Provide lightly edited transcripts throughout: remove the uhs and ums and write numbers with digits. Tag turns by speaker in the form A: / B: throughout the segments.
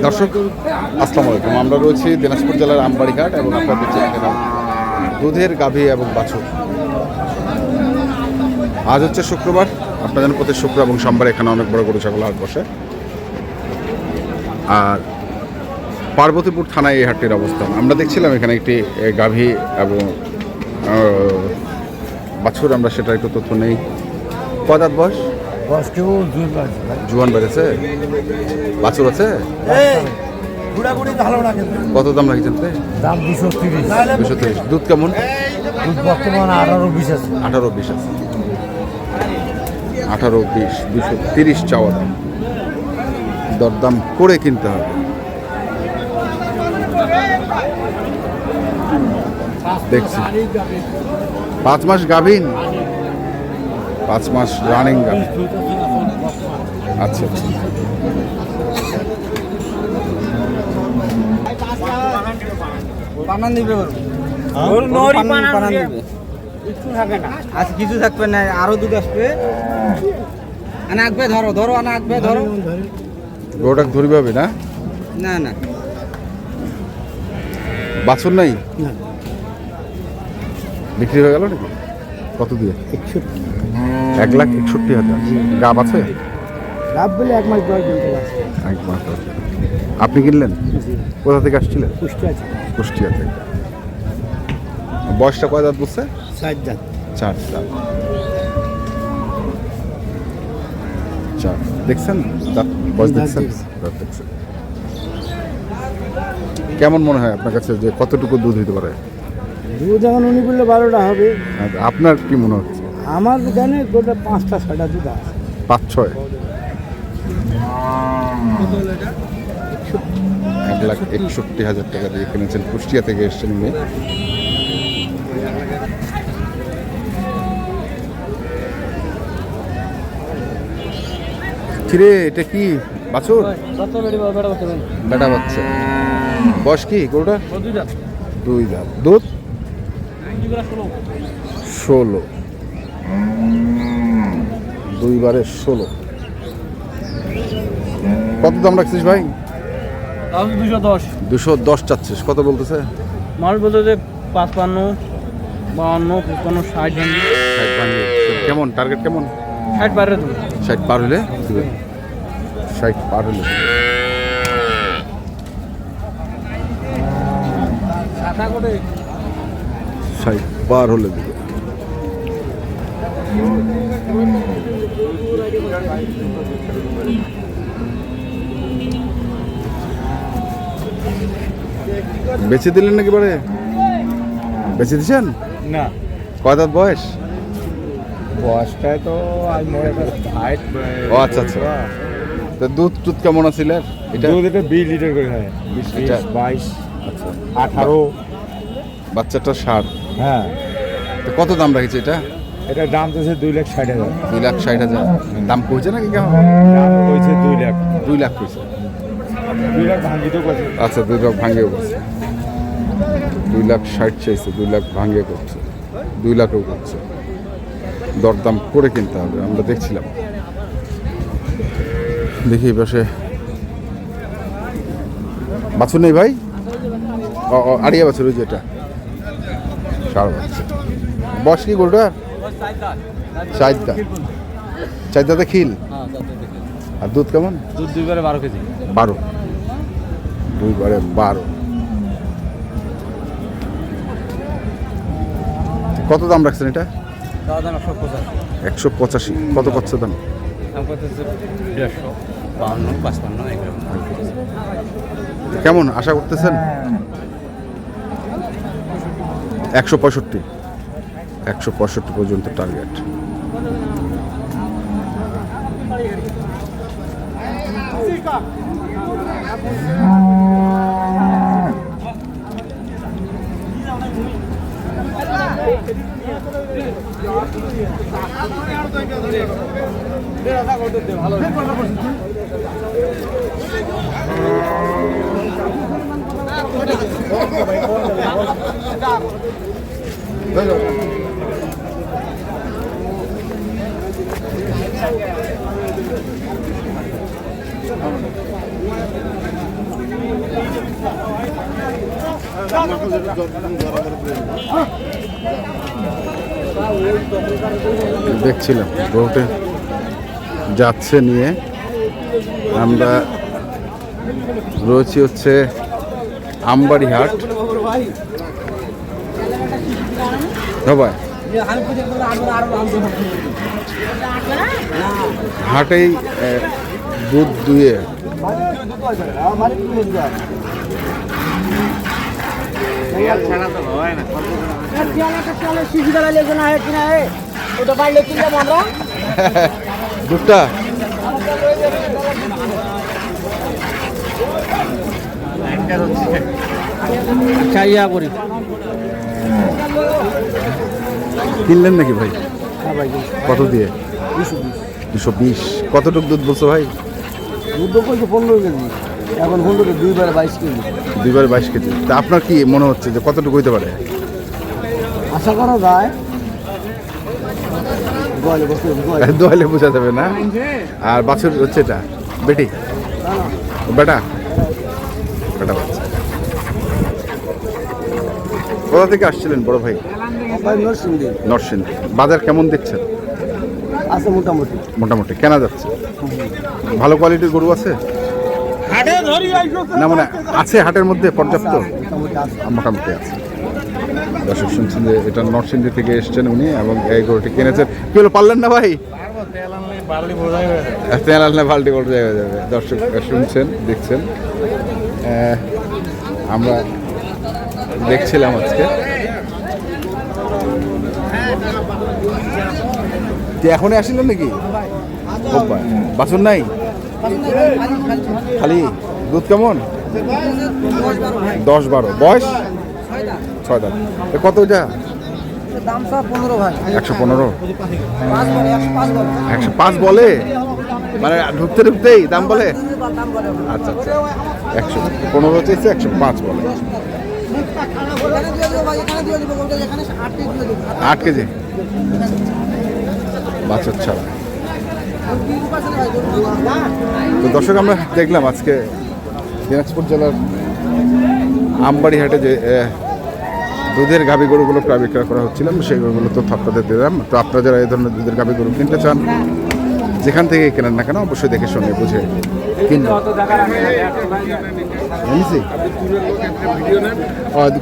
A: দর্শক আসসালামু আলাইকুম, আমরা রয়েছি দিনাজপুর জেলার আমবাড়িঘাট এবং আপনাদের দুধের গাভী এবং বাছুর। আজ হচ্ছে শুক্রবার, আপনাদের প্রতি শুক্র এবং সোমবার এখানে অনেক বড় গরু ছাগল হাট বসে। আর পার্বতীপুর থানায় এই হাটটির অবস্থান। আমরা দেখছিলাম এখানে একটি গাভী এবং বাছুর, আমরা সেটা একটু তথ্য নেই। কদাত বয়স? জুয়ান বেড়েছে। বাছুর আছে? কত দাম রাখছেন?
B: দাম 230।
A: 230। দুধ কেমন?
B: দুধ বর্তমানে 18-20 আছে।
A: 18-20 আছে। 18-20, 230 চাওয়া দাম। দরদাম করে কিনতে হবে। দেখছি 5 মাস গাভীন, 5 মাস রানিং গাভীন। আচ্ছা আচ্ছা।
C: আজকে কিছু থাকবে না, আরো দুধ আসবে। আনা আসবে, ধরো ধরো, আনা আসবে, ধরো।
A: গরুটা ধরবে হবে না?
C: না না,
A: বাছুর নাই? বিক্রি হয়ে গেল নাকি? কত দিয়ে? 1,61,000। গাব আছে?
B: লাভ বলে 1 মাস 10 দিন থেকে আসছে।
A: 1 মাস 10 দিন। আপনি কিনলেন? কোথা থেকে আসছিলেন?
B: কুষ্টিয়া আছে।
A: কুষ্টিয়া থেকে। বয়সটা কয় দাঁত বলছে?
B: 4 দাঁত।
A: 4 দাঁত। 4 দেখছেন? দাঁত বয়স দেখছেন? দাঁত দেখছেন। কেমন মনে হয় আপনার কাছে যে কতটুকু দুধ হইতে পারে?
B: দুধ যেমন উনি বললে 12টা হবে।
A: আপনার কি মনে হচ্ছে?
B: আমার জানে গোটা 5টা 6টা দুধ আছে।
A: 5-6। 1,61,000 টাকা দিয়ে কিনেছেন, কুষ্টিয়া থেকে এসছেন উনি। কিরে, এটা কি বাছুর? বেটা বাচ্চা। বয়স কি গরুটা? 2 দাঁত। দুধ 16। 2 বারে 16। কত দাম রাখছিস ভাই?
C: 210।
A: 210 চাচ্ছিস, কত বলতেছে?
C: মাল বলতে যে 55, 52, 55, 60
A: ভাঙিয়ে। কেমন টার্গেট কেমন?
C: 60 বাইরে দেবো।
A: 60 পার হলে দিবেন। 60 পার হলে 60 পার হলে দিবে। বেচে দিলেন নাকি বারে? বেচে দিচ্ছেন
B: না,
A: কয় দাঁত বয়স?
B: বয়সটায় তো আজ মনে হাইট।
A: ও আচ্ছা আচ্ছা। তো দুধ কেমন আছিল এটা?
B: দুধ এটা 20 লিটার করে হয়। 20, 22,
A: আচ্ছা।
B: 18।
A: বাচ্চাটা 60।
B: হ্যাঁ,
A: তো কত দাম রাখছে এটা?
B: এটা দাম তো 2,60,000।
A: 2,60,000 দাম কইছে নাকি কেমন?
B: দাম কইছে 2 লাখ।
A: 2 লাখ কইছে।
B: 2 লাখ ভাঙিতে কইছে।
A: আচ্ছা, 2 লাখ ভাঙিয়ে করছে। 2,60,000 চাইছে, 2 লাখ ভাঙিয়ে করছে, 2 লাখও করছে। দরদাম করে কিনতে হবে। আমরা দেখছিলাম, দেখি এই পাশে বাছুর নেই ভাই? আড়িয়া বাছুর, ওই যেটা সার বাচ্চা। বয়স কি গরুটা? 4 দাঁত। 4 দাঁতে খিল। আর দুধ কেমন?
C: দুধ 2 বারে 12 কেজি।
A: 12। 2 বারে 12। কত দাম রাখছেন এটা?
C: দাম 185।
A: 185। কত করছে দাম?
C: দাম কত? 150, 52, 55 এরকম।
A: কেমন আশা করতেছেন? 165। 165 পর্যন্ত টার্গেট। দেখছিলাম গরুটা যাচ্ছে নিয়ে। আমরা রয়েছি হচ্ছে আমবাড়ি হাট। ভাই হাটেই দুধ দুয়ে দুধটা
C: চাইয়া করি
A: কিনলেন নাকি ভাই? কত দিয়ে? 220। কতটুক দুধ বলছো ভাই?
C: দুধ কইছে 15 কেজি, এখন 15 দুইবারে 22 কেজি।
A: দুইবার 22 কেজি। তা আপনার কি মনে হচ্ছে যে কতটুকু হইতে পারে?
C: আশা করা যায়
A: দোয়ালে বোঝা যাবে না। আর বাছুর হচ্ছে এটা বেটি, বেটা বেটা বাচ্চা। কোথা থেকে আসছিলেন বড় ভাই? নরসিংদী। বাজার কেমন দেখছেন?
C: আছে মোটামুটি
A: মোটামুটি কেনা যাচ্ছে। ভালো কোয়ালিটির গরু আছে না? মানে আছে হাটের মধ্যে পর্যাপ্ত? মোটামুটি আছে। দর্শক শুনছেন যে এটা নরসিংদী থেকে এসছেন উনি এবং এই গরুটি কিনেছেন। কি হলো, পারলেন না ভাই? তেল আনলে বাল্টি বড় জায়গা হয়ে যাবে। দর্শক শুনছেন, দেখছেন, আমরা দেখছিলাম আজকে। এখনই আসলেন নাকি? বাছুর নাই খালি? দুধ কেমন? 10-12। বয়স 6 দাঁত। কত এটা? 115। 105 বলে? মানে ঢুকতে ঢুকতেই দাম বলে? আচ্ছা আচ্ছা। 115 চেয়েছে, 105 বলে। 8 কেজি বাছুর ছাড়া। তো দর্শক আমরা দেখলাম আজকে দিনাজপুর জেলার আমবাড়ি হাটে যে দুধের গাভী গরুগুলো প্রায় বিক্রয় করা হচ্ছিল, সেই গরুগুলো তথ্য আপনাদের দিলাম। তো আপনারা যারা এই ধরনের দুধের গাভী গরু কিনতে চান, যেখান থেকে কেনেন না কেন, অবশ্যই দেখে শুনে বুঝে কিনবেন।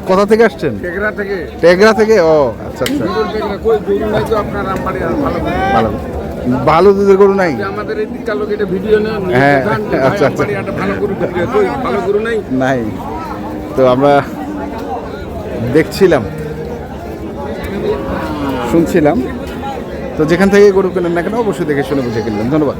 A: কোথা থেকে আসছেন? টেগরা থেকে। ও আচ্ছা আচ্ছা। ভালো ভালো দুধের গরু নাই? হ্যাঁ আচ্ছা আচ্ছা, নাই। তো আমরা দেখছিলাম, শুনছিলাম। তো যেখান থেকে গরু কেনেন না কেন, অবশ্যই দেখে শুনে বুঝে কিনবেন। ধন্যবাদ।